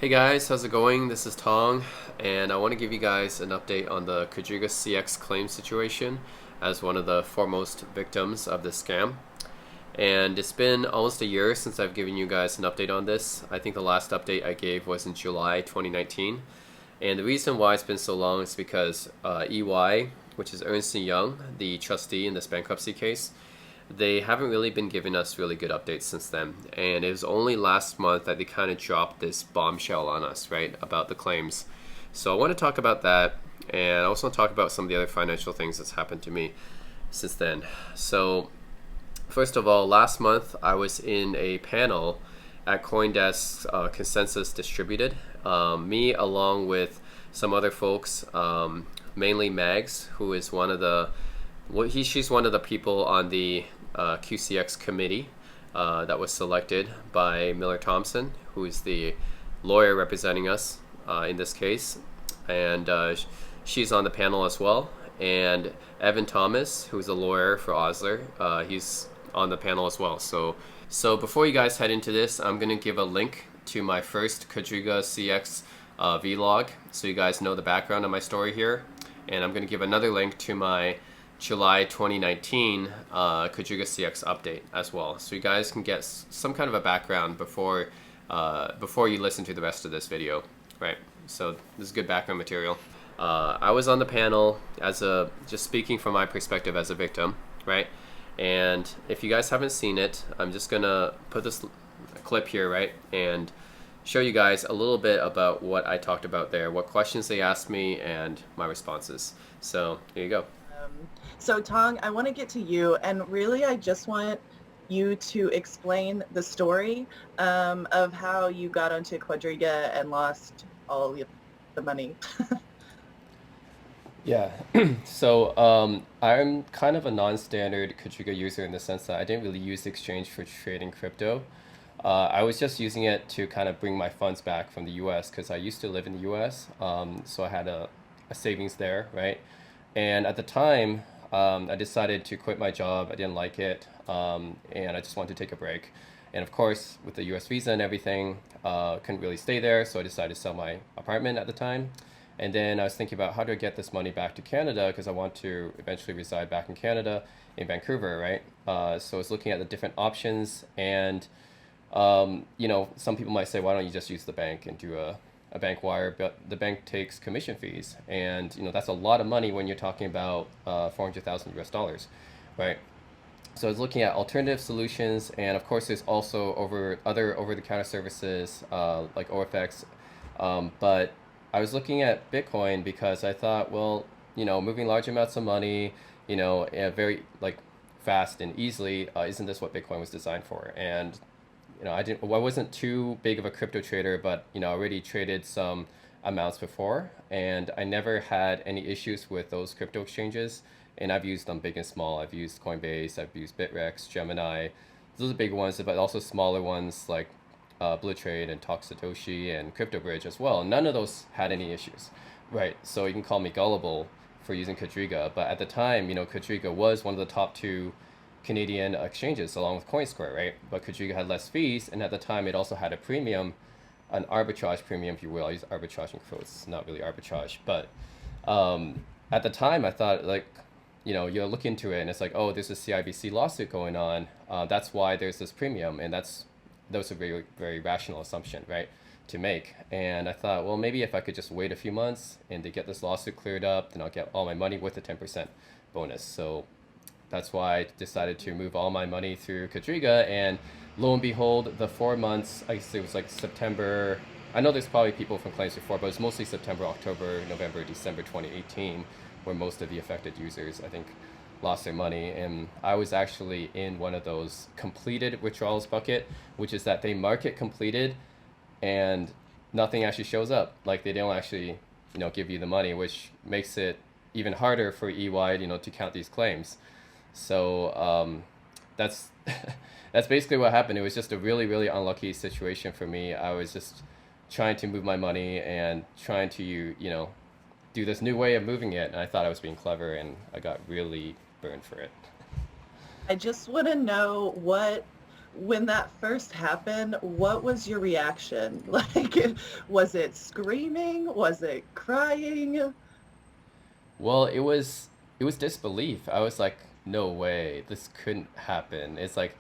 Hey guys, how's it going? This is Tong, and I want to give you guys an update on the QuadrigaCX claim situation as one of the foremost victims of this scam. And it's been almost a year since I've given you guys an update on this. I think the last update I gave was in July 2019. And the reason why it's been so long is because EY, which is Ernst & Young, the trustee in this bankruptcy case, they haven't really been giving us really good updates since then. And it was only last month that they kind of dropped this bombshell on us, right, about the claims. So I want to talk about that, and I also want to talk about some of the other financial things that's happened to me since then. So first of all, last month I was in a panel at CoinDesk's Consensus Distributed. Me along with some other folks, mainly Mags, who is one of the she's one of the people on the QCX committee that was selected by Miller Thompson, who is the lawyer representing us in this case, and she's on the panel as well. And Evan Thomas, who's a lawyer for Osler, he's on the panel as well. So before you guys head into this, I'm gonna give a link to my first QuadrigaCX vlog, so you guys know the background of my story here, and I'm gonna give another link to my July 2019 QuadrigaCX update as well, so you guys can get some kind of a background before you listen to the rest of this video, right? So this is good background material. I was on the panel as just speaking from my perspective as a victim, right? And if you guys haven't seen it, I'm just gonna put this clip here, right, and show you guys a little bit about what I talked about there, what questions they asked me, and my responses. So here you go. So Tong, I want to get to you, and really I just want you to explain the story of how you got onto Quadriga and lost all the money. Yeah, so I'm kind of a non-standard Quadriga user in the sense that I didn't really use the exchange for trading crypto. I was just using it to kind of bring my funds back from the US because I used to live in the US, so I had a savings there, right? And at the time, I decided to quit my job. I didn't like it, and I just wanted to take a break. And of course, with the US visa and everything, couldn't really stay there, so I decided to sell my apartment at the time. And then I was thinking about how to get this money back to Canada because I want to eventually reside back in Canada, in Vancouver, right? So I was looking at the different options, and some people might say, why don't you just use the bank and do a bank wire? But the bank takes commission fees, and that's a lot of money when you're talking about 400,000 US dollars, right? So I was looking at alternative solutions, and of course there's also other over-the-counter services like OFX, but I was looking at Bitcoin because I thought, well, moving large amounts of money, very like fast and easily, isn't this what Bitcoin was designed for? And I wasn't too big of a crypto trader, but I already traded some amounts before, and I never had any issues with those crypto exchanges. And I've used them big and small. I've used Coinbase, I've used Bitrex, Gemini. Those are big ones, but also smaller ones like Blue Trade and Talk Satoshi and CryptoBridge as well. None of those had any issues, right? So you can call me gullible for using Quadriga, but at the time, Quadriga was one of the top two Canadian exchanges along with CoinSquare, right? But Quadriga had less fees, and at the time it also had a premium, an arbitrage premium, if you will. I use arbitrage in quotes, not really arbitrage, but at the time I thought, like, you look into it and it's like, oh, there's a CIBC lawsuit going on. That's why there's this premium, and that was a very, very rational assumption, right, to make. And I thought, well, maybe if I could just wait a few months and to get this lawsuit cleared up, then I'll get all my money with a 10% bonus. So that's why I decided to move all my money through Quadriga, and lo and behold, the 4 months, I guess it was like September. I know there's probably people from claims before, but it was mostly September, October, November, December 2018, where most of the affected users, I think, lost their money. And I was actually in one of those completed withdrawals bucket, which is that they mark it completed and nothing actually shows up. Like, they don't actually, give you the money, which makes it even harder for EY, to count these claims. So that's that's basically what happened. It was just a really, really unlucky situation for me. I was just trying to move my money and trying to, do this new way of moving it, and I thought I was being clever, and I got really burned for it. I just want to know what when that first happened, what was your reaction? Like, was it screaming? Was it crying? Well, it was disbelief. I was like, no way, this couldn't happen. It's like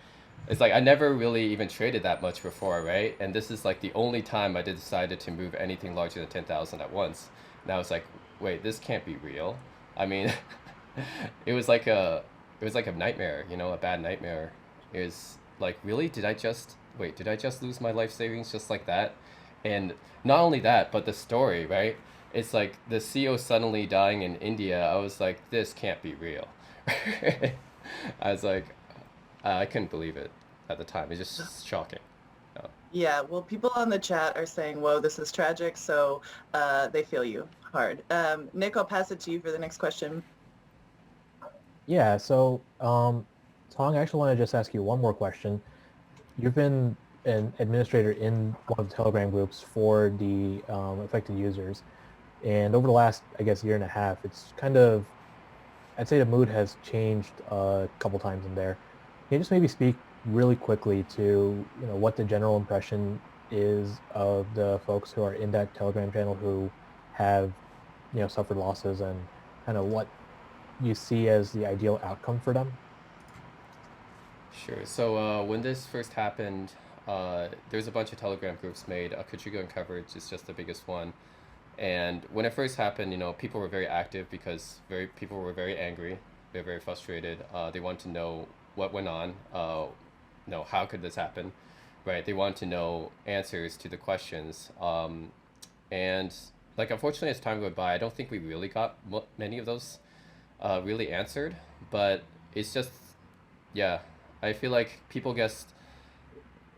I never really even traded that much before, right? And this is like the only time I did decided to move anything larger than 10,000 at once. And I was like, wait, this can't be real. I mean, it was like a nightmare, a bad nightmare. It was like, really? Did I just lose my life savings just like that? And not only that, but the story, right? It's like the CEO suddenly dying in India. I was like, this can't be real. I was like, I couldn't believe it at the time. It's just shocking. Uh, Yeah, well, people on the chat are saying, whoa, this is tragic, so they feel you hard. Nick, I'll pass it to you for the next question. Yeah, so Tong, I actually want to just ask you one more question. You've been an administrator in one of the Telegram groups for the affected users, and over the last, I guess, year and a half, it's kind of, I'd say the mood has changed a couple times in there. Can you just maybe speak really quickly to, what the general impression is of the folks who are in that Telegram channel who have, suffered losses and kind of what you see as the ideal outcome for them? sure. So when this first happened, there's a bunch of Telegram groups made. Katriga and Coverage is just the biggest one. And when it first happened, people were very active because people were very angry. They were very frustrated. They wanted to know what went on. How could this happen, right? They wanted to know answers to the questions. And like unfortunately, as time went by, I don't think we really got many of those really answered. But it's just, yeah, I feel like people just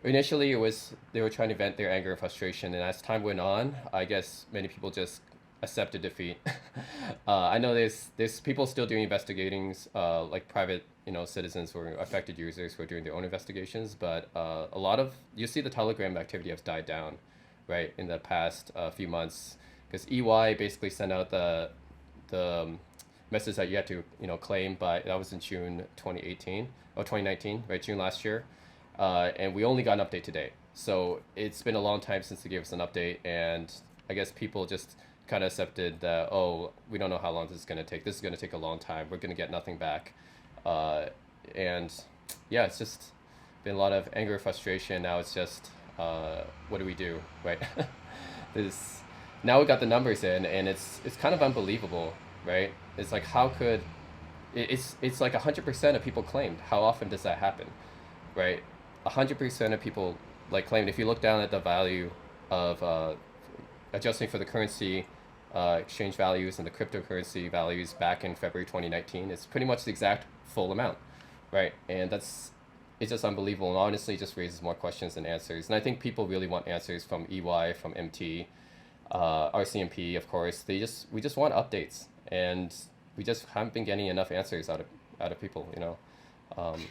initially it was they were trying to vent their anger and frustration, and as time went on, I guess many people just accepted defeat. I know there's people still doing investigations, like private citizens or affected users who are doing their own investigations, but a lot of you see the Telegram activity has died down, right, in the past few months, because EY basically sent out the message that you had to claim by that was in June 2018 or 2019, right, June last year, and we only got an update today. So it's been a long time since they gave us an update, and I guess people just kind of accepted that, oh, we don't know how long this is going to take. This is going to take a long time. We're going to get nothing back. Uh, and yeah, it's just been a lot of anger, frustration. Now it's just, what do we do, right? this Now we got the numbers in, and it's kind of unbelievable, right? It's like how could it's like 100% of people claimed. How often does that happen, right? 100% of people like claimed. If you look down at the value of adjusting for the currency exchange values and the cryptocurrency values back in February 2019, it's pretty much the exact full amount, right? And it's just unbelievable, and honestly, it just raises more questions than answers. And I think people really want answers from EY, from MT, RCMP, of course. We just want updates, and we just haven't been getting enough answers out of people, Um,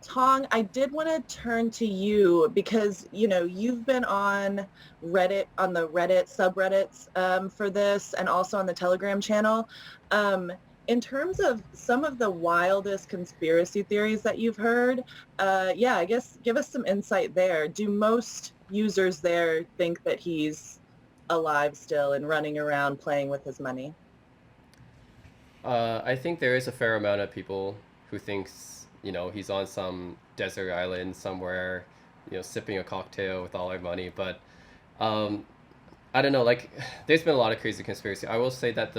Tong, I did want to turn to you because, you've been on Reddit, on the Reddit subreddits for this, and also on the Telegram channel. Um, in terms of some of the wildest conspiracy theories that you've heard, yeah, I guess give us some insight there. Do most users there think that he's alive still and running around playing with his money? I think there is a fair amount of people who thinks he's on some desert island somewhere, sipping a cocktail with all our money. But um, I don't know. Like, there's been a lot of crazy conspiracy. I will say that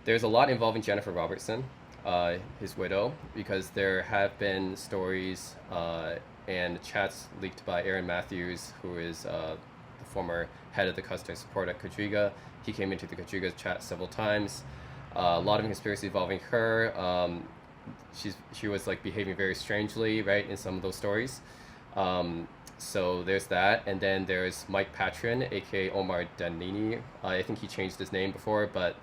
there's a lot involving Jennifer Robertson, his widow, because there have been stories and chats leaked by Aaron Matthews, who is the former head of the customer support at Quadriga. He came into the Quadriga chat several times. A lot of conspiracy involving her. She was like behaving very strangely, right, in some of those stories. So there's that, and then there's Mike Patron, aka Omar Danini. I think he changed his name before, but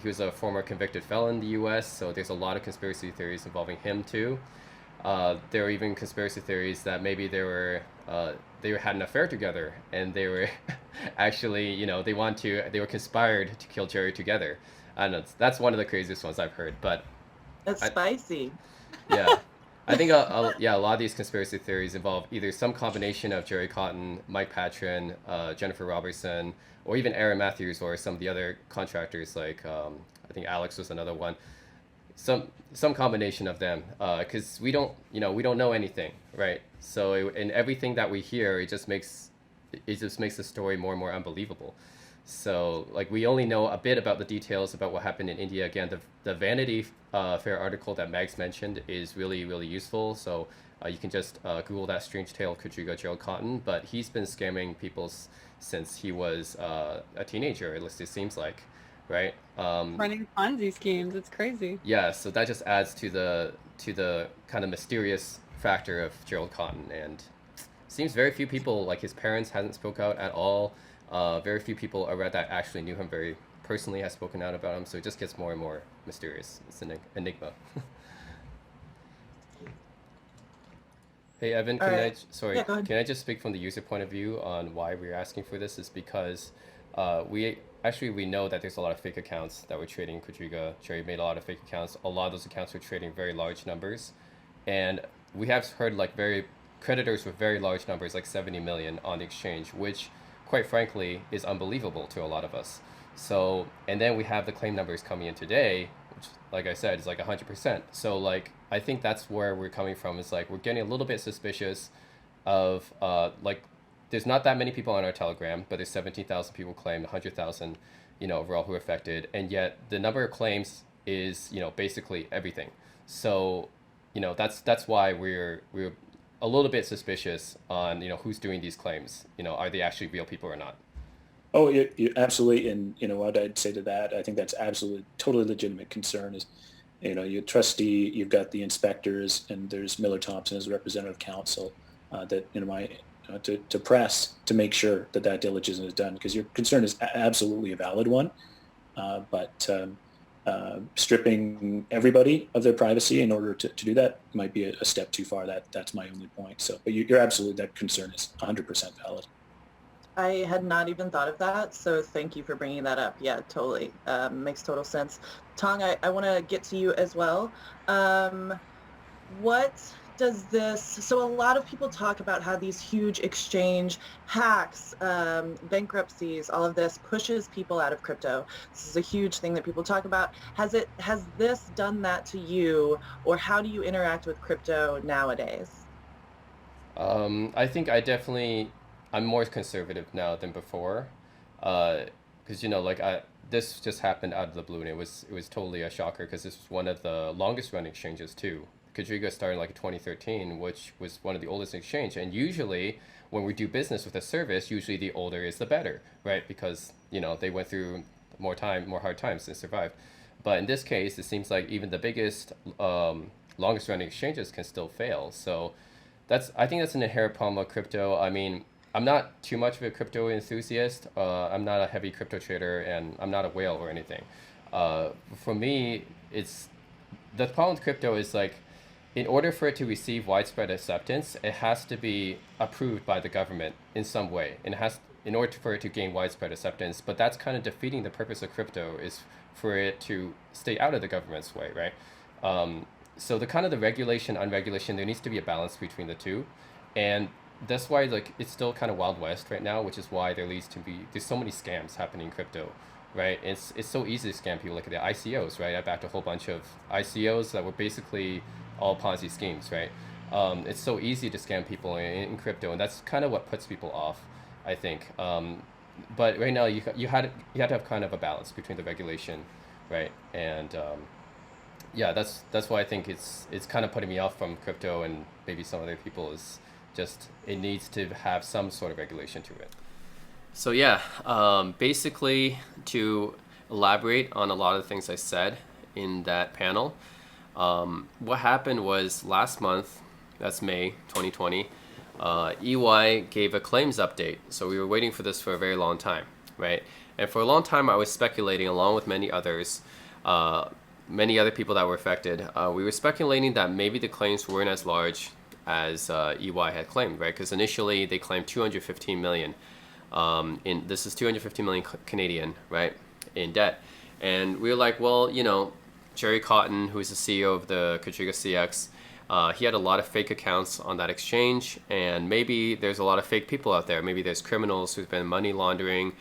he was a former convicted felon in the U.S. So there's a lot of conspiracy theories involving him too. There are even conspiracy theories that maybe they had an affair together, and they were actually, they were conspired to kill Jerry together. I don't know. That's one of the craziest ones I've heard. But That's I, spicy. yeah, I think yeah, a lot of these conspiracy theories involve either some combination of Jerry Cotton, Mike Patron, Jennifer Robertson, or even Aaron Matthews, or some of the other contractors like I think Alex was another one. Some combination of them, because we don't know anything, right? So in everything that we hear, it just makes the story more and more unbelievable. So, like, we only know a bit about the details about what happened in India. Again, the Vanity Fair article that Mags mentioned is really, really useful. So, you can just Google that strange tale of Kajriga Gerald Cotton. But he's been scamming people since he was a teenager, at least it seems like, right? Running Ponzi schemes. It's crazy. Yeah, so that just adds to the kind of mysterious factor of Gerald Cotton, and seems very few people, like his parents hasn't spoke out at all. Very few people around that actually knew him very personally has spoken out about him, so it just gets more and more mysterious. It's an enigma. Hey Evan, All can right. sorry, Yeah, go ahead. can I just speak from the user point of view on why we're asking for this? Is because we know that there's a lot of fake accounts that were trading Quadriga. Jerry made a lot of fake accounts. A lot of those accounts were trading very large numbers, and we have heard like very creditors with very large numbers, like 70 million on the exchange, which quite frankly is unbelievable to a lot of us. So, and then we have the claim numbers coming in today, which, like I said, is like 100%. So, like, I think that's where we're coming from. Is like we're getting a little bit suspicious of like there's not that many people on our Telegram, but there's 17,000 people claimed, 100,000, overall who are affected, and yet the number of claims is, basically everything. So, that's why we're a little bit suspicious on, who's doing these claims. Are they actually real people or not? Oh, you absolutely. And what I'd say to that, I think that's absolutely totally legitimate concern is, you trustee, you've got the inspectors, and there's Miller Thompson as representative counsel that, to press to make sure that diligence is done, because your concern is absolutely a valid one. But stripping everybody of their privacy in order to do that might be a step too far. That's my only point. So, but you're absolutely, that concern is 100% valid. I had not even thought of that, so thank you for bringing that up. Yeah, totally. Makes total sense. Tong, I want to get to you as well. What does this, so a lot of people talk about how these huge exchange hacks, bankruptcies, all of this pushes people out of crypto. This is a huge thing that people talk about. Has this done that to you, or how do you interact with crypto nowadays? I think I'm more conservative now than before, because like this just happened out of the blue, and it was totally a shocker because this was one of the longest running exchanges too. Quadriga started like in 2013, which was one of the oldest exchange, and usually when we do business with a service, usually the older is the better, right? Because they went through more hard times and survived. But in this case, it seems like even the biggest, longest running exchanges can still fail. So I think that's an inherent problem of crypto. I mean, I'm not too much of a crypto enthusiast. I'm not a heavy crypto trader, and I'm not a whale or anything. For me, it's the problem with crypto is like, in order for it to receive widespread acceptance, it has to be approved by the government in some way, and in order for it to gain widespread acceptance. But that's kind of defeating the purpose of crypto, is for it to stay out of the government's way, right? So the regulation, unregulation, there needs to be a balance between the two, and that's why like it's still kind of wild west right now, which is why there's so many scams happening in crypto, right? It's so easy to scam people. Like the ICOs, right? I backed a whole bunch of ICOs that were basically all Ponzi schemes, right? It's so easy to scam people in crypto, and that's kind of what puts people off, I think. But right now you had to have kind of a balance between the regulation, right? And yeah, that's why I think it's kind of putting me off from crypto, and maybe some other people is just it needs to have some sort of regulation to it. So yeah, basically to elaborate on a lot of the things I said in that panel, what happened was last month, that's May 2020, EY gave a claims update. So we were waiting for this for a very long time, right? And for a long time, I was speculating, along with many others, many other people that were affected. We were speculating that maybe the claims weren't as large as EY had claimed, right? Because initially they claimed 215 million. This is 250 million Canadian, right, in debt. And we were like, well, Jerry Cotton, who is the CEO of the QuadrigaCX, He had a lot of fake accounts on that exchange, and maybe there's a lot of fake people out there. Maybe there's criminals who've been money laundering,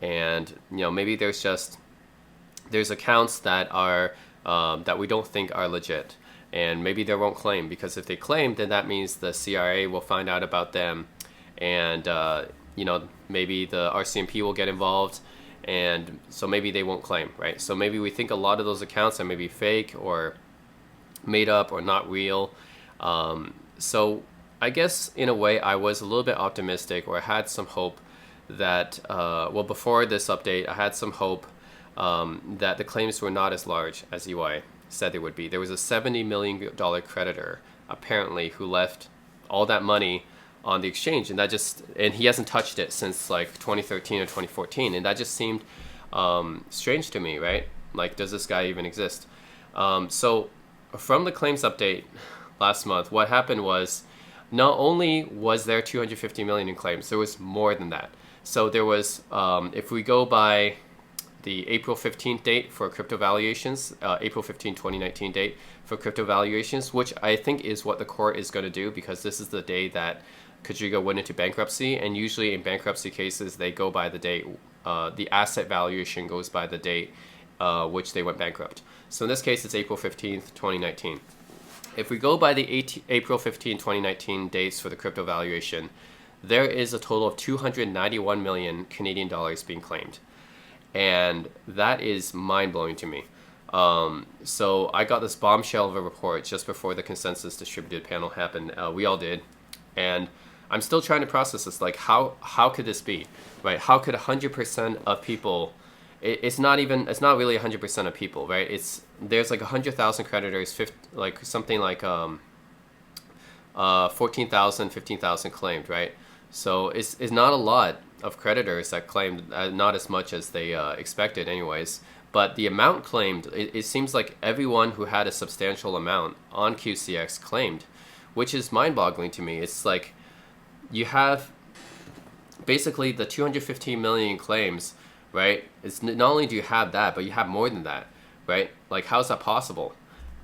and maybe there's accounts that are that we don't think are legit, and maybe they won't claim, because if they claim, then that means the CRA will find out about them, and maybe the RCMP will get involved, and so maybe they won't claim, right? So maybe we think a lot of those accounts are maybe fake or made up or not real. So I guess in a way I was a little bit optimistic, or I had some hope that, before this update, I had some hope that the claims were not as large as EY said they would be. There was a $70 million creditor, apparently, who left all that money on the exchange, and he hasn't touched it since like 2013 or 2014, and that just seemed strange to me, right? Like, does this guy even exist? So from the claims update last month, what happened was, not only was there 250 million in claims, there was more than that. So there was, if we go by the April 15th date for crypto valuations, April 15, 2019 date for crypto valuations, which I think is what the court is going to do, because this is the day that Quadriga went into bankruptcy, and usually in bankruptcy cases, they go by the date, the asset valuation goes by the date which they went bankrupt. So in this case, it's April 15th, 2019. If we go by the April 15, 2019 dates for the crypto valuation, there is a total of 291 million Canadian dollars being claimed. And that is mind-blowing to me. So I got this bombshell of a report just before the consensus distributed panel happened. We all did. And I'm still trying to process this. Like, how could this be, right? How could 100% of people... It's not really 100% of people, right? There's like 100,000 creditors, something like 14,000, 15,000 claimed, right? So it's not a lot of creditors that claimed, not as much as they expected anyways. But the amount claimed, it seems like everyone who had a substantial amount on QCX claimed, which is mind-boggling to me. It's like you have basically the 215 million claims, right? It's not only do you have that, but you have more than that, right? Like, how is that possible,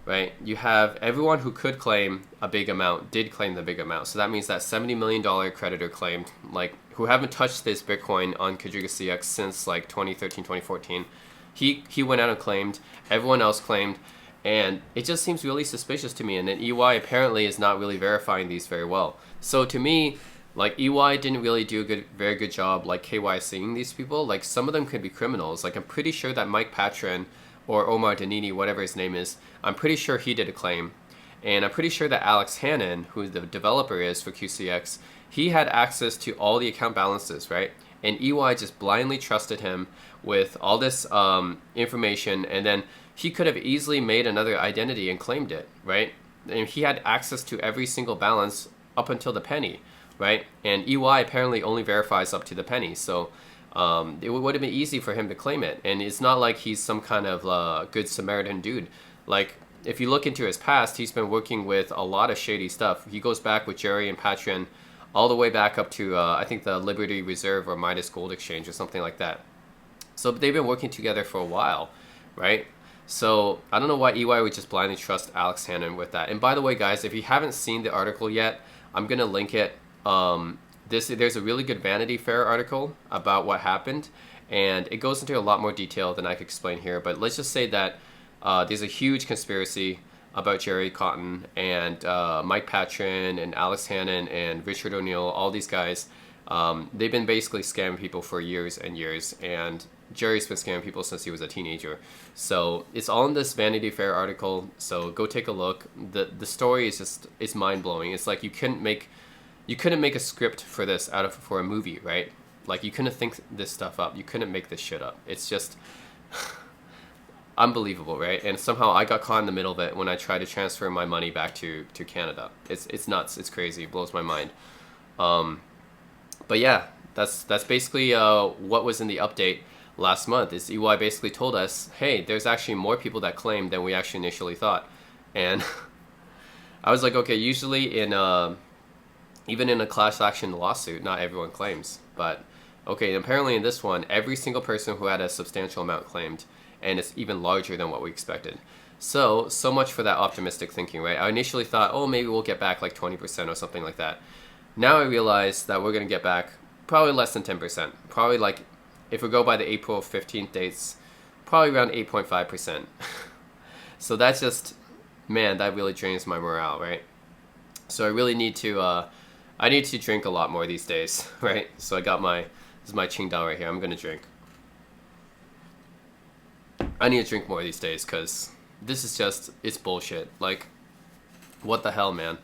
right? You have everyone who could claim a big amount did claim the big amount. So that means that $70 million creditor claimed, like, who haven't touched this Bitcoin on QuadrigaCX since like 2013, 2014. He went out and claimed, everyone else claimed, and it just seems really suspicious to me. And then EY apparently is not really verifying these very well. So to me, like, EY didn't really do a very good job, like, KYCing these people. Like, some of them could be criminals. Like, I'm pretty sure that Mike Patron or Omar Danini, whatever his name is, I'm pretty sure he did a claim. And I'm pretty sure that Alex Hannon, who the developer is for QCX, he had access to all the account balances, right? And EY just blindly trusted him with all this information, and then he could have easily made another identity and claimed it, right? And he had access to every single balance up until the penny, right? And EY apparently only verifies up to the penny, so it would have been easy for him to claim it. And it's not like he's some kind of good Samaritan dude. Like, if you look into his past, he's been working with a lot of shady stuff. He goes back with Jerry and Patron all the way back up to, I think, the Liberty Reserve or Midas Gold Exchange or something like that. So they've been working together for a while, right? So I don't know why EY would just blindly trust Alex Hannon with that. And by the way, guys, if you haven't seen the article yet, I'm going to link it. There's a really good Vanity Fair article about what happened, and it goes into a lot more detail than I could explain here. But let's just say that there's a huge conspiracy about Jerry Cotton and Mike Patron and Alex Hannon and Richard O'Neill, all these guys. They've been basically scamming people for years and years, and Jerry's been scamming people since he was a teenager. So it's all in this Vanity Fair article, so go take a look. The story is mind-blowing. It's like you couldn't make a script for this for a movie, right? Like, you couldn't think this stuff up. You couldn't make this shit up. It's just unbelievable, right? And somehow I got caught in the middle of it when I tried to transfer my money back to Canada. It's nuts. It's crazy. It blows my mind. But yeah, that's basically what was in the update last month. Is EY basically told us, hey, there's actually more people that claim than we actually initially thought. And I was like, okay, usually even in a class action lawsuit, not everyone claims. But okay, apparently in this one, every single person who had a substantial amount claimed, and it's even larger than what we expected. So much for that optimistic thinking, right? I initially thought, oh, maybe we'll get back like 20% or something like that. Now I realize that we're going to get back probably less than 10%. Probably like, if we go by the April 15th dates, probably around 8.5%. So that's just, man, that really drains my morale, right? So I really need to, I need to drink a lot more these days, right? So I got this is my Qingdao right here. I'm going to drink. I need to drink more these days because this is just, it's bullshit. Like, what the hell, man?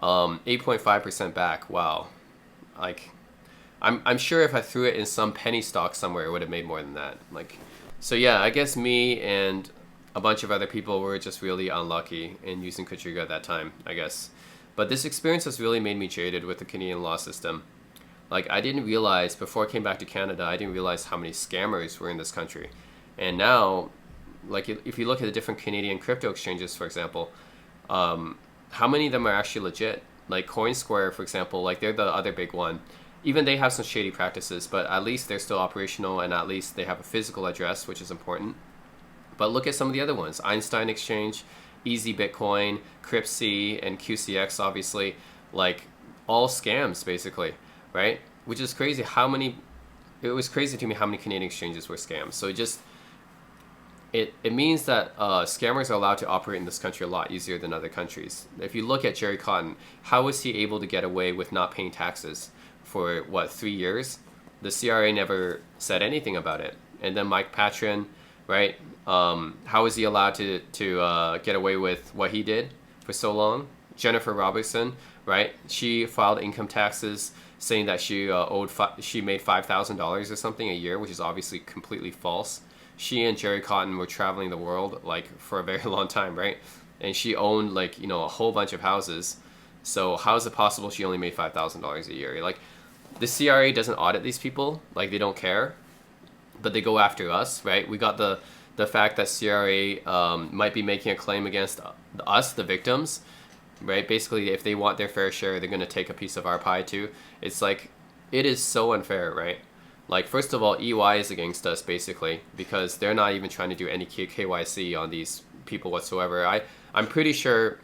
8.5% back. Wow. Like, I'm sure if I threw it in some penny stock somewhere, it would have made more than that. Like, so yeah, I guess me and a bunch of other people were just really unlucky in using Quadriga at that time, I guess. But this experience has really made me jaded with the Canadian law system. Like, I didn't realize, before I came back to Canada, I didn't realize how many scammers were in this country. And now, like, if you look at the different Canadian crypto exchanges, for example, how many of them are actually legit? Like CoinSquare, for example, like they're the other big one. Even they have some shady practices, but at least they're still operational, and at least they have a physical address, which is important. But look at some of the other ones. Einstein Exchange, Easy Bitcoin, CryptC, and QCX, obviously. Like, all scams, basically, right? Which is crazy it was crazy to me how many Canadian exchanges were scams. So it means that scammers are allowed to operate in this country a lot easier than other countries. If you look at Jerry Cotton, how was he able to get away with not paying taxes for, what, 3 years? The CRA never said anything about it. And then Mike Patron, right? How was he allowed to get away with what he did for so long? Jennifer Robertson, right? She filed income taxes saying that she she made $5,000 or something a year, which is obviously completely false. She and Jerry Cotton were traveling the world like for a very long time, right? And she owned like, you know, a whole bunch of houses. So how is it possible she only made $5,000 a year? Like, the CRA doesn't audit these people, like they don't care, but they go after us, right? We got the fact that CRA might be making a claim against us, the victims, right? Basically, if they want their fair share, they're going to take a piece of our pie too. It's like, it is so unfair, right? Like, first of all, EY is against us, basically, because they're not even trying to do any KYC on these people whatsoever. I'm pretty sure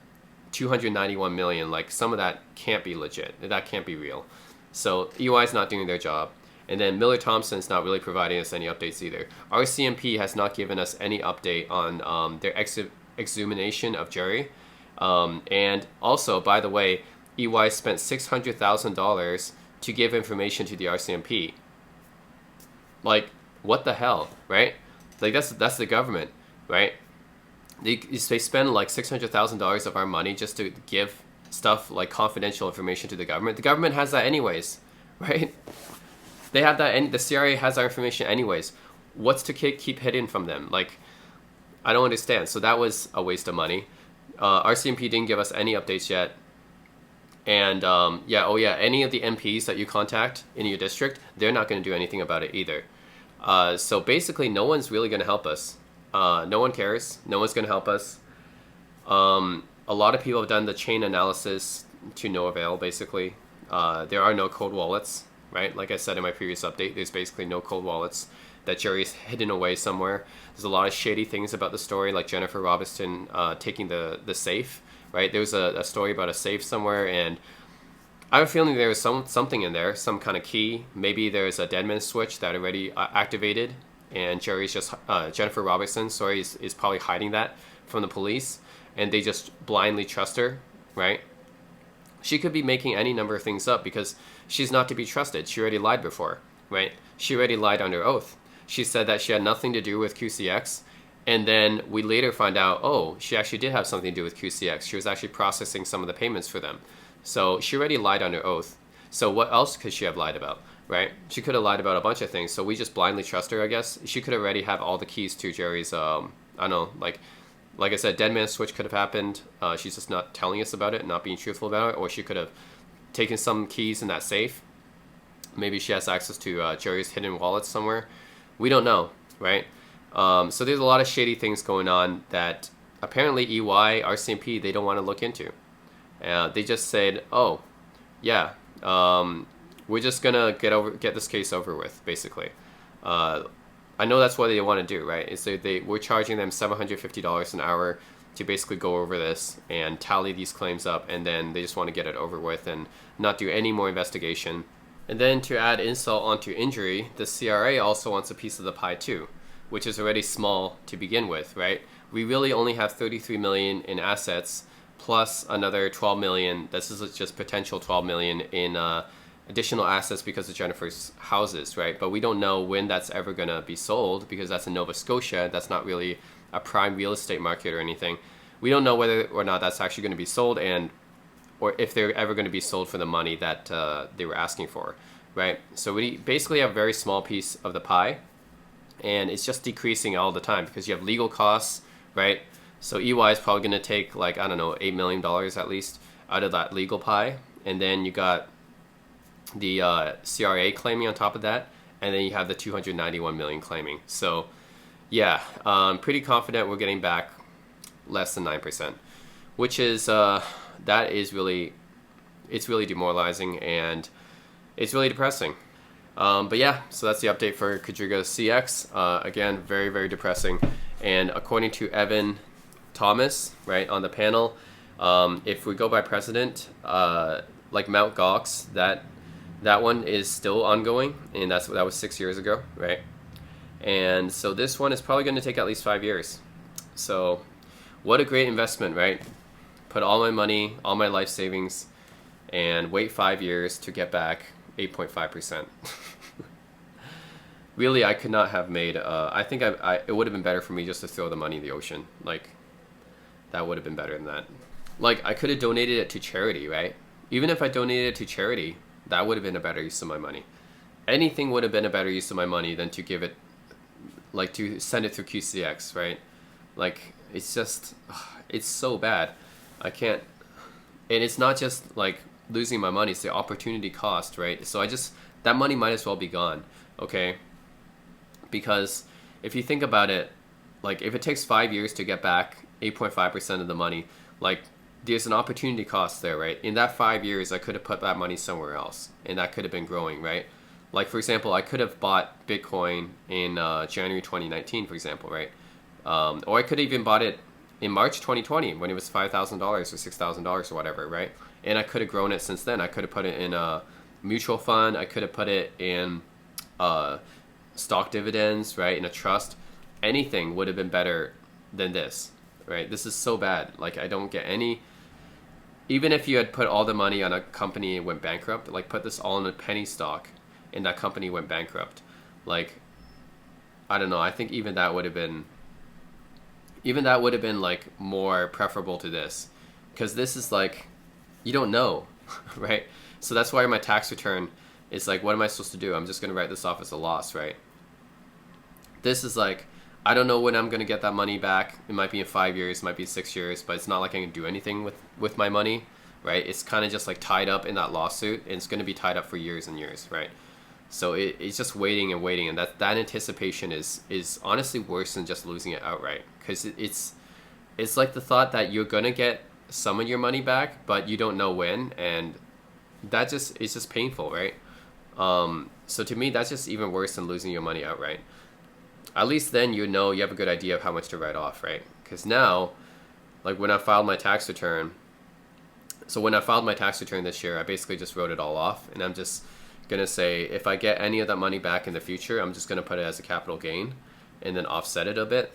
291 million, like, some of that can't be legit. That can't be real. So EY is not doing their job. And then Miller Thompson's not really providing us any updates either. RCMP has not given us any update on their exhumation of Jerry. And also, by the way, EY spent $600,000 to give information to the RCMP. Like, what the hell, right? Like, that's the government, right? They spend like $600,000 of our money just to give stuff like confidential information to the government. The government has that anyways, right? They have that, and the CRA has our information anyways. What's to keep hidden from them? Like, I don't understand. So that was a waste of money. RCMP didn't give us any updates yet. And any of the MPs that you contact in your district, they're not going to do anything about it either. So basically, no one's really going to help us. No one cares. No one's going to help us. A lot of people have done the chain analysis to no avail, basically. There are no cold wallets, right? Like I said in my previous update, there's basically no cold wallets that Jerry's hidden away somewhere. There's a lot of shady things about the story, like Jennifer Robertson taking the safe, right? There was a story about a safe somewhere, and I have a feeling there was something in there, some kind of key. Maybe there's a deadman switch that already activated, and Jennifer Robertson, is probably hiding that from the police, and they just blindly trust her, right? She could be making any number of things up because she's not to be trusted. She already lied before, right? She already lied under oath. She said that she had nothing to do with QCX, and then we later find out, oh, she actually did have something to do with QCX. She was actually processing some of the payments for them. So she already lied under oath. So what else could she have lied about, right? She could have lied about a bunch of things. So we just blindly trust her, I guess. She could already have all the keys to Jerry's, I don't know, like I said, deadman switch could have happened. She's just not telling us about it, not being truthful about it. Or she could have taken some keys in that safe. Maybe she has access to Jerry's hidden wallet somewhere. We don't know, right? So there's a lot of shady things going on that apparently EY, RCMP, they don't want to look into. They just said, oh, yeah, we're just gonna get this case over with, basically. I know that's what they want to do, right? We're charging them $750 an hour to basically go over this and tally these claims up, and then they just want to get it over with and not do any more investigation. And then to add insult onto injury, the CRA also wants a piece of the pie too, which is already small to begin with, right? We really only have 33 million in assets plus another 12 million. This is just potential 12 million in additional assets because of Jennifer's houses, right? But we don't know when that's ever going to be sold because that's in Nova Scotia. That's not really a prime real estate market or anything. We don't know whether or not that's actually going to be sold, and or if they're ever going to be sold for the money that they were asking for, right? So we basically have a very small piece of the pie, and it's just decreasing all the time because you have legal costs, right? So EY is probably going to take like, I don't know, $8 million at least out of that legal pie. And then you got the CRA claiming on top of that. And then you have the 291 million claiming. So yeah, pretty confident we're getting back less than 9%, which is, that is really, it's really demoralizing and it's really depressing. But yeah, so that's the update for QuadrigaCX. Again, very, very depressing. And according to Evan Thomas, right, on the panel, if we go by precedent, like Mount Gox, that one is still ongoing, and that was 6 years ago, right? And so this one is probably going to take at least 5 years. So what a great investment, right? Put all my money, all my life savings, and wait 5 years to get back 8.5%. Really, I could not have made, I think it would have been better for me just to throw the money in the ocean. Like, that would have been better than that. Like, I could have donated it to charity, right? Even if I donated it to charity, that would have been a better use of my money. Anything would have been a better use of my money than to give it, like, to send it through QCX, right? Like, it's just, it's so bad. I can't, and it's not just, like, losing my money, it's the opportunity cost, right? So that money might as well be gone, okay? Because if you think about it, like, if it takes 5 years to get back 8.5% of the money, like, there's an opportunity cost there, right? In that 5 years, I could have put that money somewhere else, and that could have been growing, right? Like, for example, I could have bought Bitcoin in January 2019, for example, right? Or I could have even bought it in March 2020 when it was $5,000 or $6,000 or whatever, right? And I could have grown it since then. I could have put it in a mutual fund. I could have put it in stock dividends, right? In a trust. Anything would have been better than this, right? This is so bad. Like, I don't get any. Even if you had put all the money on a company and went bankrupt, like, put this all in a penny stock and that company went bankrupt, like, I don't know. I think even that would have been like more preferable to this, because this is like, you don't know, right? So that's why my tax return is like, what am I supposed to do? I'm just going to write this off as a loss, right? This is like, I don't know when I'm going to get that money back. It might be in 5 years, it might be 6 years, but it's not like I can do anything with my money, right? It's kind of just like tied up in that lawsuit, and it's going to be tied up for years and years, right? So it's just waiting and waiting, and that anticipation is honestly worse than just losing it outright, because it's like the thought that you're going to get some of your money back, but you don't know when, and that just, it's just painful, right? So to me, that's just even worse than losing your money outright. At least then you know, you have a good idea of how much to write off, right? Because now, like when I filed my tax return, this year, I basically just wrote it all off, and I'm just going to say, if I get any of that money back in the future, I'm just going to put it as a capital gain and then offset it a bit.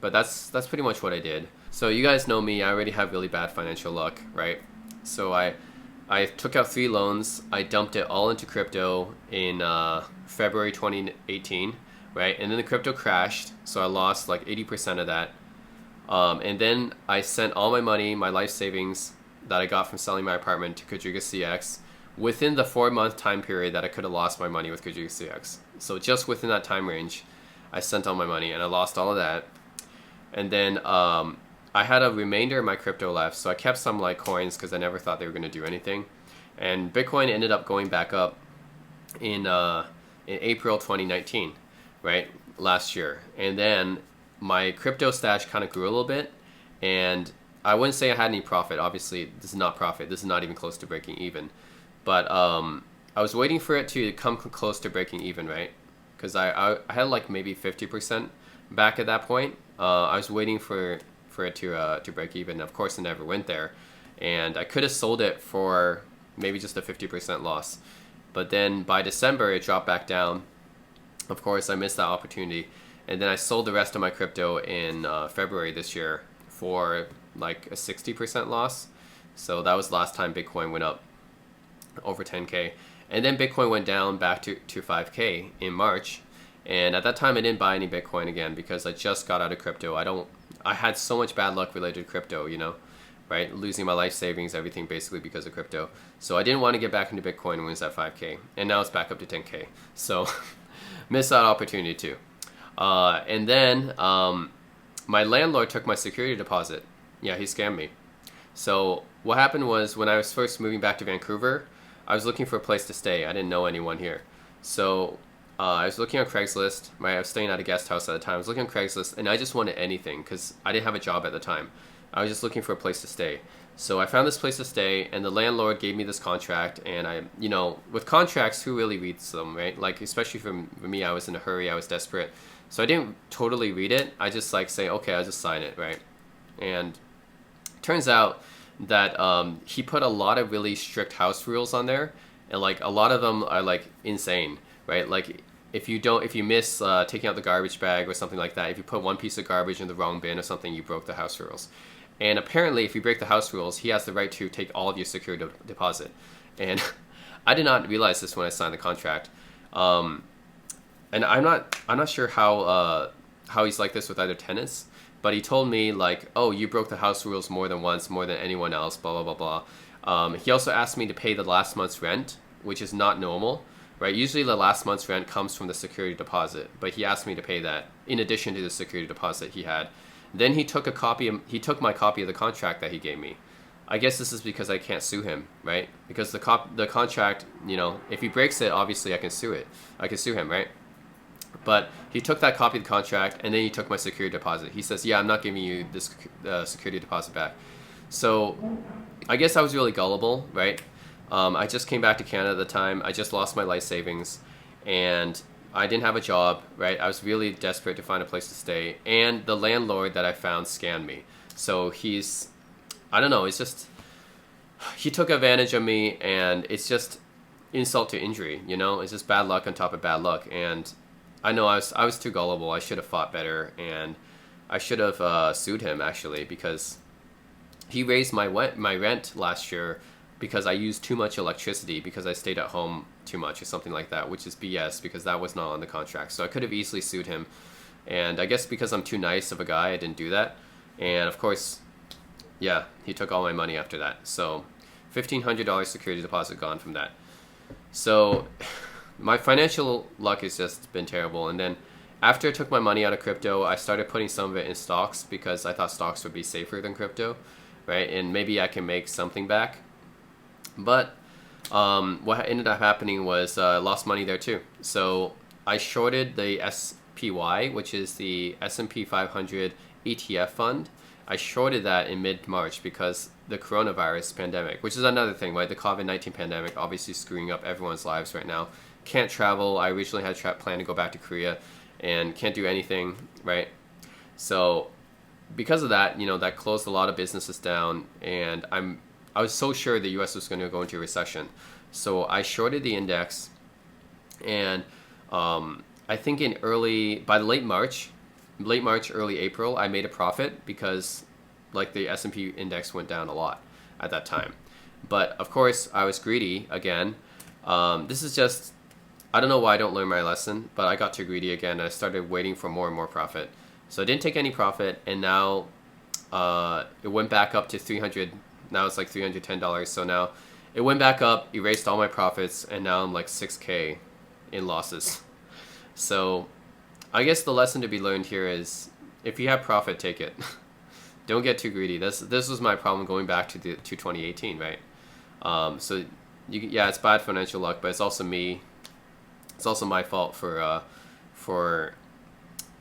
But that's pretty much what I did. So you guys know me, I already have really bad financial luck, right? So I took out 3 loans, I dumped it all into crypto in February 2018, right? And then the crypto crashed, so I lost like 80% of that. And then I sent all my money, my life savings that I got from selling my apartment to QuadrigaCX within the 4-month time period that I could have lost my money with QuadrigaCX. So just within that time range, I sent all my money, and I lost all of that. And then I had a remainder of my crypto left, so I kept some like coins because I never thought they were going to do anything. And Bitcoin ended up going back up in April 2019, right, last year. And then my crypto stash kind of grew a little bit, and I wouldn't say I had any profit. Obviously, this is not profit. This is not even close to breaking even. But I was waiting for it to come close to breaking even, right? Because I had like maybe 50% back at that point. I was waiting for for it to break even. Of course, it never went there, and I could have sold it for maybe just a 50% loss, but then by December it dropped back down. Of course, I missed that opportunity, and then I sold the rest of my crypto in February this year for like a 60% loss. So that was the last time Bitcoin went up over 10K. And then Bitcoin went down back to 5K in March. And at that time, I didn't buy any Bitcoin again because I just got out of crypto. I had so much bad luck related to crypto, you know, right? Losing my life savings, everything basically because of crypto. So I didn't want to get back into Bitcoin when it was at 5K. And now it's back up to 10K. So missed that opportunity too. And then my landlord took my security deposit. Yeah, he scammed me. So what happened was when I was first moving back to Vancouver, I was looking for a place to stay. I didn't know anyone here. So I was looking on Craigslist. I was staying at a guest house at the time. I was looking on Craigslist, and I just wanted anything because I didn't have a job at the time. I was just looking for a place to stay. So I found this place to stay, and the landlord gave me this contract. And I, you know, with contracts, who really reads them, right? Like, especially for me, I was in a hurry. I was desperate. So I didn't totally read it. I just like say, okay, I'll just sign it, right? And turns out that he put a lot of really strict house rules on there, and like a lot of them are like insane, right? Like if you miss taking out the garbage bag or something like that, if you put one piece of garbage in the wrong bin or something, you broke the house rules. And apparently, if you break the house rules, he has the right to take all of your security deposit. And I did not realize this when I signed the contract. And I'm not sure how he's like this with other tenants. But he told me like, oh, you broke the house rules more than once, more than anyone else, blah, blah, blah, blah. He also asked me to pay the last month's rent, which is not normal, right? Usually the last month's rent comes from the security deposit, but he asked me to pay that in addition to the security deposit he had. Then he took my copy of the contract that he gave me. I guess this is because I can't sue him, right? Because the contract, you know, if he breaks it, obviously I can sue him, right? But he took that copy of the contract, and then he took my security deposit. He says, yeah, I'm not giving you this security deposit back. So I guess I was really gullible, right? I just came back to Canada at the time. I just lost my life savings, and I didn't have a job, right? I was really desperate to find a place to stay. And the landlord that I found scammed me. So I don't know, it's just, he took advantage of me, and it's just insult to injury, you know? It's just bad luck on top of bad luck. And I know I was too gullible. I should have fought better, and I should have sued him actually, because he raised my rent last year because I used too much electricity because I stayed at home too much or something like that, which is BS because that was not on the contract. So I could have easily sued him, and I guess because I'm too nice of a guy, I didn't do that. And of course, yeah, he took all my money after that. So $1,500 security deposit gone from that. So my financial luck has just been terrible. And then after I took my money out of crypto, I started putting some of it in stocks because I thought stocks would be safer than crypto, right? And maybe I can make something back. But what ended up happening was I lost money there too. So I shorted the SPY, which is the S&P 500 ETF fund. I shorted that in mid-March because the coronavirus pandemic, which is another thing, right? The COVID-19 pandemic obviously screwing up everyone's lives right now. Can't travel. I originally had planned to go back to Korea and can't do anything, right? So because of that, you know, that closed a lot of businesses down, and I was so sure the US was going to go into a recession. So I shorted the index, and I think by late March, early April, I made a profit because like the S&P index went down a lot at that time. But of course, I was greedy again. This is just, I don't know why I don't learn my lesson, but I got too greedy again, and I started waiting for more and more profit. So I didn't take any profit, and now it went back up to 300. Now it's like $310. So now it went back up, erased all my profits, and now I'm like 6K in losses. So I guess the lesson to be learned here is if you have profit, take it. Don't get too greedy. This was my problem going back to 2018, right? So it's bad financial luck, but it's also me. It's also my fault for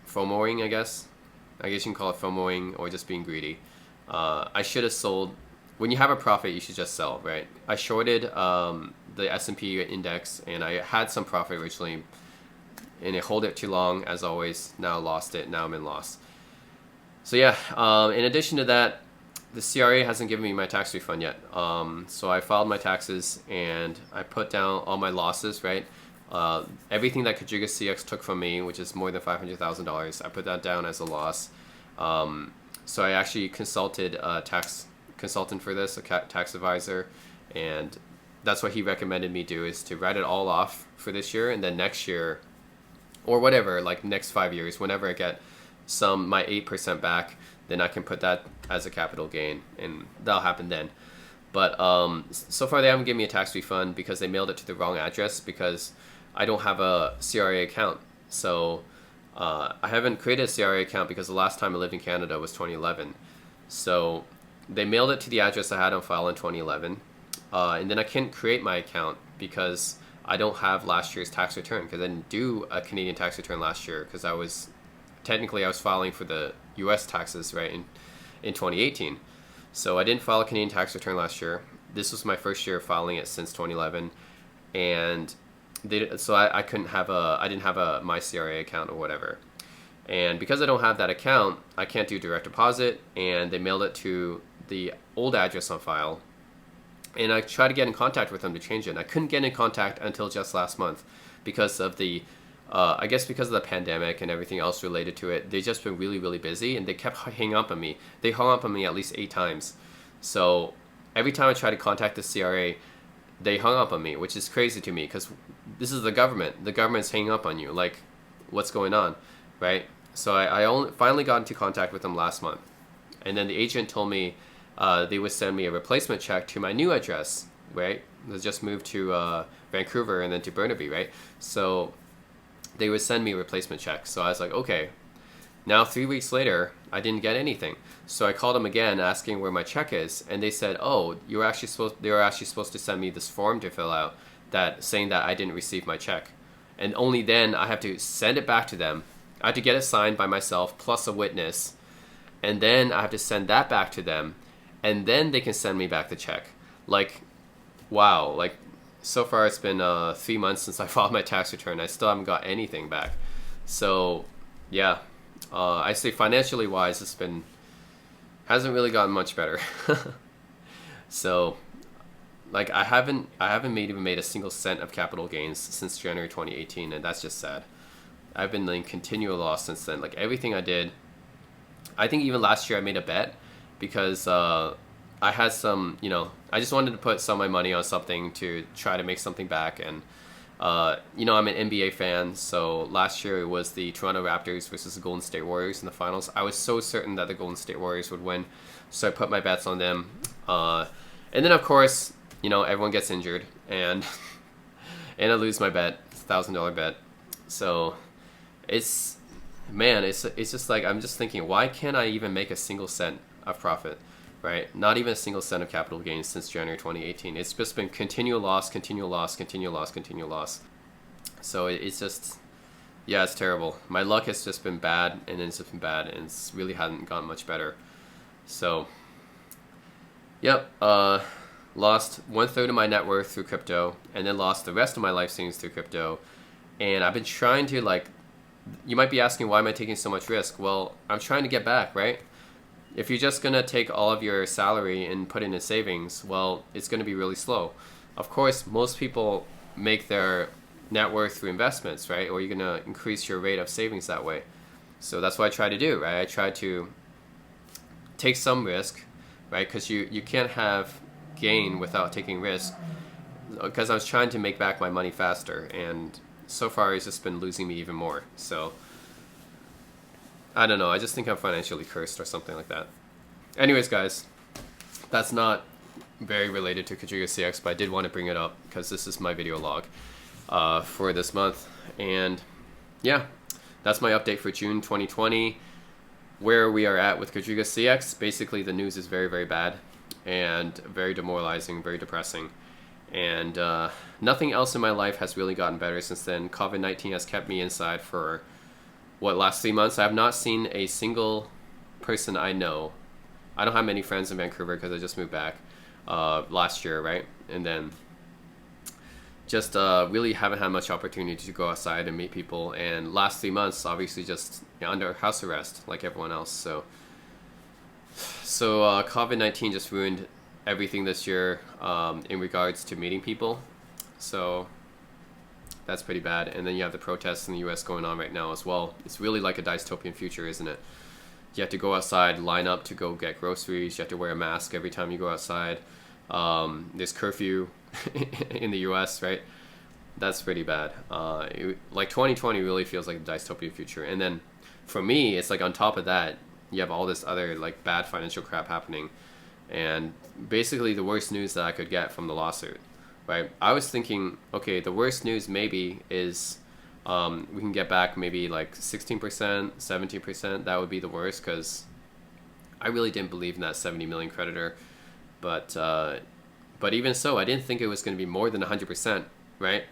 FOMOing, I guess. I guess you can call it FOMOing or just being greedy. I should have sold. When you have a profit, you should just sell, right? I shorted the S&P index, and I had some profit originally, and I hold it too long, as always. Now I lost it. Now I'm in loss. So yeah, in addition to that, the CRA hasn't given me my tax refund yet. So I filed my taxes and I put down all my losses, right? Everything that QuadrigaCX took from me, which is more than $500,000, I put that down as a loss. So I actually consulted a tax consultant for this, a tax advisor, and that's what he recommended me do, is to write it all off for this year, and then next year, or whatever, like next 5 years, whenever I get my 8% back, then I can put that as a capital gain, and that'll happen then. But so far they haven't given me a tax refund because they mailed it to the wrong address, because I don't have a CRA account. So I haven't created a CRA account because the last time I lived in Canada was 2011. So they mailed it to the address I had on file in 2011. And then I couldn't create my account because I don't have last year's tax return, because I didn't do a Canadian tax return last year, because I was filing for the US taxes, right, in 2018. So I didn't file a Canadian tax return last year. This was my first year filing it since 2011. And so I didn't have a my CRA account or whatever. And because I don't have that account, I can't do direct deposit, and they mailed it to the old address on file. And I tried to get in contact with them to change it, and I couldn't get in contact until just last month because of the I guess because of the pandemic and everything else related to it. They've just been really, really busy, and they kept hanging up on me. They hung up on me at least 8 times. So every time I tried to contact the CRA, they hung up on me, which is crazy to me, because this is the government. The government's hanging up on you. Like, what's going on, right? So I finally got into contact with them last month. And then the agent told me they would send me a replacement check to my new address, right? I just moved to Vancouver and then to Burnaby, right? So they would send me a replacement check. So I was like, okay. Now 3 weeks later, I didn't get anything. So I called them again asking where my check is, and they said, oh, they were actually supposed to send me this form to fill out saying that I didn't receive my check. And only then I have to send it back to them. I have to get it signed by myself plus a witness, and then I have to send that back to them, and then they can send me back the check. Like, wow, like, so far it's been 3 months since I filed my tax return. I still haven't got anything back. So yeah, I say financially wise, hasn't really gotten much better. So like I haven't even made a single cent of capital gains since January 2018, and that's just sad. I've been in continual loss since then. Like everything I did, I think even last year I made a bet because I had some, I just wanted to put some of my money on something to try to make something back. And, I'm an NBA fan. So last year it was the Toronto Raptors versus the Golden State Warriors in the finals. I was so certain that the Golden State Warriors would win. So I put my bets on them. And then, of course, everyone gets injured. And I lose my bet, $1,000 bet. So it's just like, I'm just thinking, why can't I even make a single cent of profit? Right? Not even a single cent of capital gains since January 2018. It's just been continual loss, continual loss, continual loss, continual loss. So it's just, yeah, it's terrible. My luck has just been bad, and it's just been bad, and it's really hasn't gotten much better. So, yep, lost 1/3 of my net worth through crypto, and then lost the rest of my life savings through crypto. And I've been trying to, you might be asking, why am I taking so much risk? Well, I'm trying to get back, right? If you're just going to take all of your salary and put it in savings, well, it's going to be really slow. Of course, most people make their net worth through investments, right? Or you're going to increase your rate of savings that way. So that's what I try to do, right? I try to take some risk, right? Because you can't have gain without taking risk. Because I was trying to make back my money faster, and so far it's just been losing me even more. So I don't know. I just think I'm financially cursed or something like that. Anyways, guys, that's not very related to QuadrigaCX, but I did want to bring it up because this is my video log for this month. And yeah, that's my update for June 2020. Where we are at with QuadrigaCX, basically the news is very, very bad and very demoralizing, very depressing. And nothing else in my life has really gotten better since then. COVID-19 has kept me inside for last 3 months. I have not seen a single person I know. I don't have many friends in Vancouver because I just moved back last year, right? And then just really haven't had much opportunity to go outside and meet people. And last 3 months, obviously just under house arrest like everyone else. So So COVID-19 just ruined everything this year in regards to meeting people. So that's pretty bad. And then you have the protests in the US going on right now as well. It's really like a dystopian future, isn't it? You have to go outside, line up to go get groceries. You have to wear a mask every time you go outside. There's curfew in the US, right? That's pretty bad. Like 2020 really feels like a dystopian future. And then for me, it's like on top of that, you have all this other like bad financial crap happening. And basically the worst news that I could get from the lawsuit, right? I was thinking, okay, the worst news maybe is we can get back maybe like 16%, 17%. That would be the worst, because I really didn't believe in that 70 million creditor. But even so, I didn't think it was going to be more than 100%, right?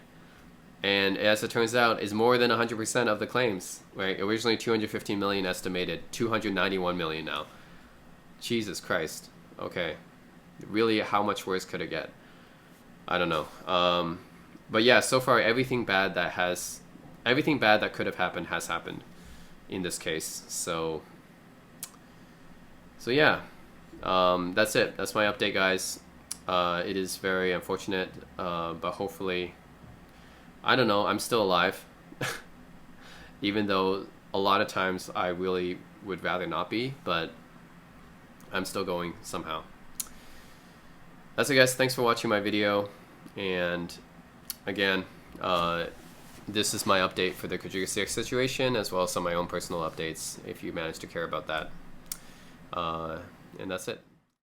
And as it turns out, is more than 100% of the claims, right? Originally 215 million estimated, 291 million now. Jesus Christ. Okay. Really, how much worse could it get? I don't know. But yeah, so far everything bad that could have happened has happened in this case. So yeah, that's it. That's my update, guys. It is very unfortunate, but hopefully, I don't know, I'm still alive. Even though a lot of times I really would rather not be, but I'm still going somehow. That's it, guys. Thanks for watching my video. And again, this is my update for the QuadrigaCX situation, as well as some of my own personal updates, if you manage to care about that. And that's it.